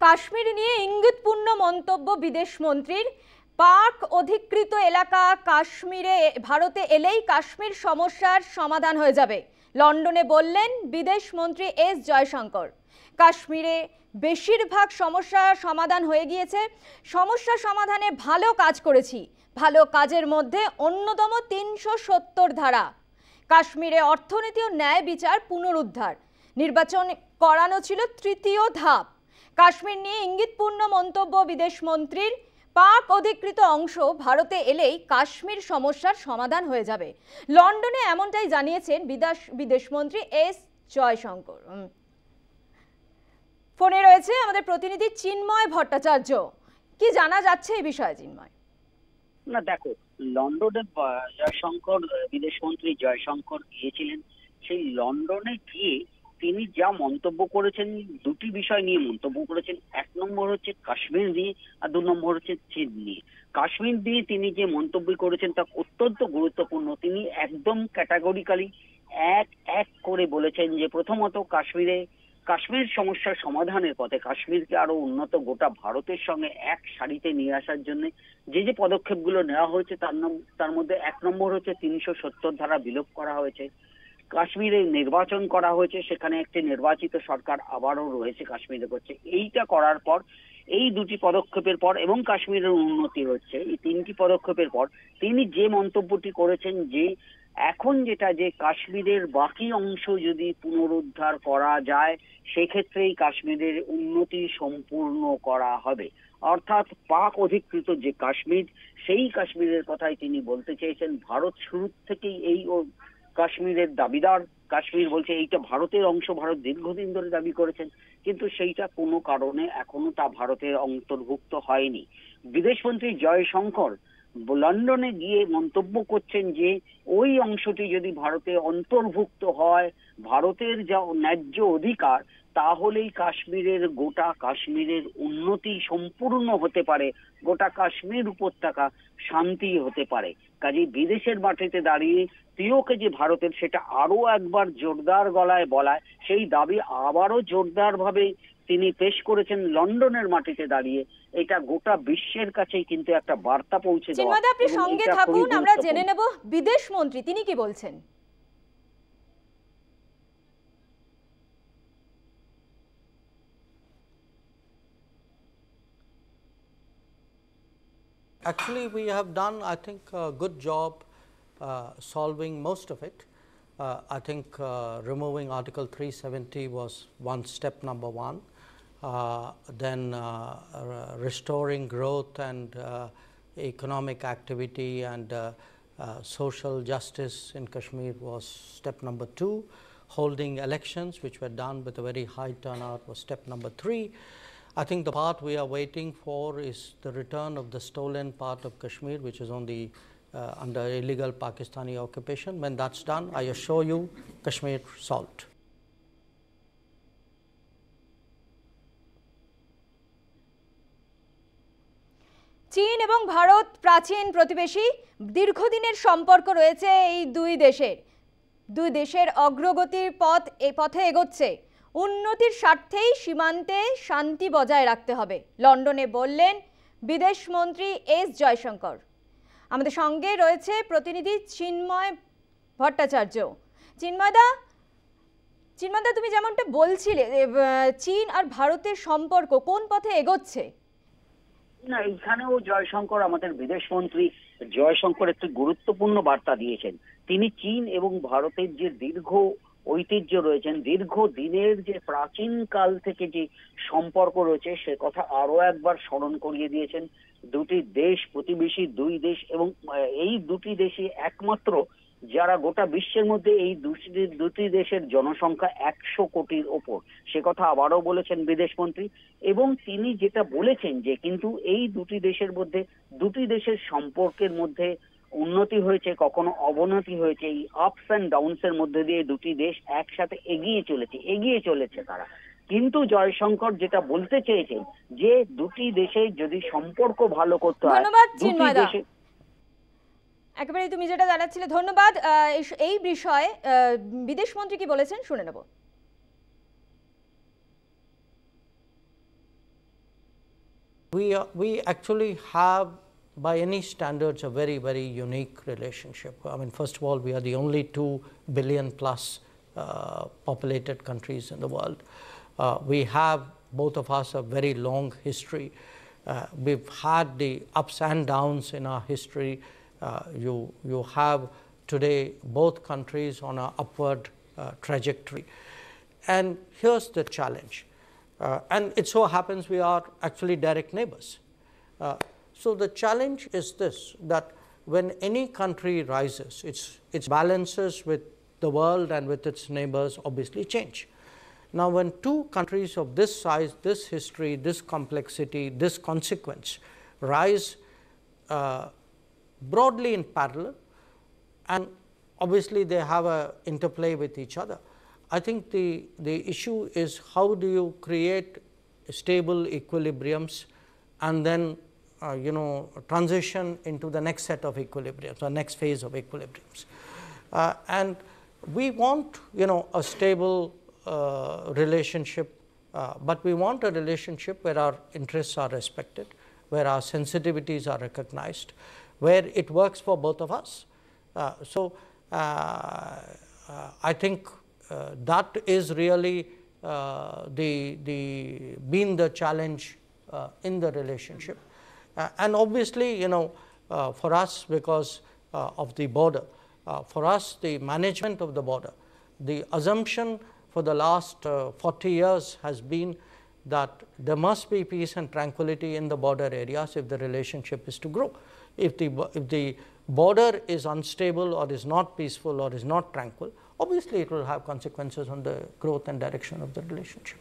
কাশ্মীর নিয়ে ইঙ্গিতপূর্ণ মন্তব্য বিদেশ মন্ত্রীর। পাক অধিকৃত এলাকা কাশ্মীরে ভারতে এলেই কাশ্মীর সমস্যার সমাধান হয়ে যাবে, লন্ডনে বললেন বিদেশ মন্ত্রী এস জয়শঙ্কর। কাশ্মীরে বেশিরভাগ সমস্যা সমাধান হয়ে গিয়েছে, সমস্যা সমাধানে ভালো কাজ করেছি। ভালো কাজের মধ্যে অন্যতম ৩৭০ ধারা, কাশ্মীরে অর্থনীতি ও ন্যায় বিচার পুনরুদ্ধার, নির্বাচন করানো ছিল তৃতীয় ধাপ। কাশ্মীর নিয়ে ইঙ্গিতপূর্ণ মন্তব্য বিদেশ মন্ত্রীর। পাক অধিকৃত অংশ ভারতে এলেই কাশ্মীর সমস্যার সমাধান হয়ে যাবে, লন্ডনে এমনটাই জানিয়েছেন বিদেশমন্ত্রী এস জয়শঙ্কর। ফোনে রয়েছে আমাদের প্রতিনিধি চিন্ময় ভট্টাচার্য। কি জানা যাচ্ছে এই বিষয়ে চিন্ময়? না দেখো, লন্ডনে জয়শঙ্কর, বিদেশমন্ত্রী জয়শঙ্কর গিয়েছিলেন। সেই লন্ডনে গিয়ে তিনি যা মন্তব্য করেছেন, দুটি বিষয় নিয়ে মন্তব্য করেছেন। এক নম্বর হচ্ছে কাশ্মীর নিয়ে, আর দু নম্বর হচ্ছে চীন নিয়ে। কাশ্মীর দিয়ে তিনি যে মন্তব্য করেছেন তা অত্যন্ত গুরুত্বপূর্ণ। তিনি একদম ক্যাটাগরিক্যালি এক এক করে বলেছেন যে প্রথমত কাশ্মীর সমস্যার সমাধানের পথে, কাশ্মীরকে আরো উন্নত গোটা ভারতের সঙ্গে এক সারিতে নিয়ে আসার জন্য যে পদক্ষেপগুলো নেওয়া হয়েছে তার মধ্যে এক নম্বর হচ্ছে ৩৭০ ধারা বিলোপ করা হয়েছে। কাশ্মীরে নির্বাচন করা হয়েছে, সেখানে একটি নির্বাচিত সরকার আবারও রয়েছে কাশ্মীরে করছে। এইটা করার পর, এই দুটি পদক্ষেপের পর, এবং কাশ্মীরের উন্নতি হচ্ছে, এই তিনটি পদক্ষেপের পর তিনি যে মন্তব্যটি করেছেন যে এখন যে কাশ্মীরের বাকি অংশ যদি পুনরুদ্ধার করা যায় সেক্ষেত্রেই কাশ্মীরের উন্নতি সম্পূর্ণ করা হবে। অর্থাৎ পাক অধিকৃত যে কাশ্মীর, সেই কাশ্মীরের কথাই তিনি বলতে চেয়েছেন। ভারত শুরু থেকেই এই কাশ্মীরের দাবিদার। কাশ্মীর বলছে এইটা ভারতের অংশ, ভারত দীর্ঘদিন ধরে দাবি করেছেন, কিন্তু সেইটা কোনো কারণে এখনো তা ভারতের অন্তর্ভুক্ত হয়নি। বিদেশমন্ত্রী জয়শঙ্কর লন্ডনে গিয়ে মন্তব্য করছেন যে ওই অংশটি যদি ভারতে অন্তর্ভুক্ত হয়, ভারতের যা ন্যায্য অধিকার, তাহলেই গোটা কাশ্মীরের উন্নতি সম্পূর্ণ হতে পারে, গোটা কাশ্মীর উপত্যকা শান্তি হতে পারে। কাজেই বিদেশের মাটিতে দাঁড়িয়ে পিওকে যে ভারতের, সেটা আরো একবার জোরদার গলায় বলায়, সেই দাবি আবারও জোরদার ভাবে তিনি পেশ করেছেন লন্ডনের মাটিতে দাঁড়িয়ে। এটা গোটা বিশ্বের কাছেই কিন্তু একটা বার্তা পৌঁছে দেওয়া। আপনি সঙ্গে থাকুন, আমরা জেনে নেব বিদেশ মন্ত্রী তিনি কি বলছেন। Actually, we have done, I think, a good job solving most of it. I think removing Article 370 was step number one. Then restoring growth and economic activity and social justice in Kashmir was step number two. Holding elections, which were done with a very high turnout, was step number three. I think the part we are waiting for is the return of the stolen part of Kashmir, which is on the under illegal Pakistani occupation. When that's done, I assure you, Kashmir solved. চীন এবং ভারত প্রাচীন প্রতিবেশী, দীর্ঘদিনের সম্পর্ক রয়েছে এই দুই দেশের অগ্রগতির পথে এগোচ্ছে। উন্নতির স্বার্থেই সীমান্তে শান্তি বজায় রাখতে হবে, লন্ডনে বললেন বিদেশমন্ত্রী এস জয়শঙ্কর। আমাদের সঙ্গে রয়েছে প্রতিনিধি চিন্ময় ভট্টাচার্য। চিন্ময়দা, তুমি যেমনটা বলছিলে, চীন আর ভারতের সম্পর্ক কোন পথে এগোচ্ছে? না, এইখানেও জয়শঙ্কর, আমাদের বিদেশমন্ত্রী জয়শঙ্কর একটি গুরুত্বপূর্ণ বার্তা দিয়েছেন। তিনি চীন এবং ভারতের যে দীর্ঘ ঐতিহ্য রয়েছেন, দীর্ঘ দিনের যে প্রাচীন কাল থেকে যে সম্পর্ক রয়েছে, সে কথা আরো একবার স্মরণ করিয়ে দিয়েছেন। দুটি দেশ, প্রতিবেশী দুই দেশ, এবং এই দুটি দেশে একমাত্র যারা গোটা বিশ্বের মধ্যে, এই দুটি দেশের জনসংখ্যা ১০০ কোটির ওপর, সে কথা আবারও বলেছেন বিদেশমন্ত্রী। এবং তিনি যেটা বলেছেন যে কিন্তু এই দুটি দেশের মধ্যে, দুটি দেশের সম্পর্কের মধ্যে উন্নতি হয়েছে, কখনো অবনতি হয়েছে। এই আপস অ্যান্ড ডাউনস এর মধ্যে দিয়ে দুটি দেশ একসাথে এগিয়ে চলেছে তারা। কিন্তু জয়শঙ্কর যেটা বলতে চেয়েছেন যে দুটি দেশে যদি সম্পর্ক ভালো করতে হয়, দুটি দেশে একেবারে তুমি যেটা জানাচ্ছিলে, ধন্যবাদ। এই বিষয়ে বিদেশমন্ত্রী কি বলেছেন শুনে নেব। We actually have, by any standards, a very, very unique relationship. I mean, first of all, we are the only 2 billion plus populated countries in the world. We have, both of us, a very long history. We've had the ups and downs in our history. You have today both countries on an upward trajectory. And here's the challenge. And it so happens we are actually direct neighbors. So the challenge is this, that when any country rises, its balances with the world and with its neighbors obviously change. Now, when 2 countries of this size, this history, this complexity, this consequence rise broadly in parallel, and obviously they have an interplay with each other, I think the issue is how do you create stable equilibriums and then transition into the next set of equilibriums or next phase of equilibriums. And we want a stable relationship, but we want a relationship where our interests are respected, where our sensitivities are recognized, where it works for both of us. So I think that is really been the challenge in the relationship. And obviously, for us, because of the border, for us, the management of the border, the assumption for the last 40 years has been that there must be peace and tranquility in the border areas if the relationship is to grow. If the border is unstable or is not peaceful or is not tranquil, obviously it will have consequences on the growth and direction of the relationship.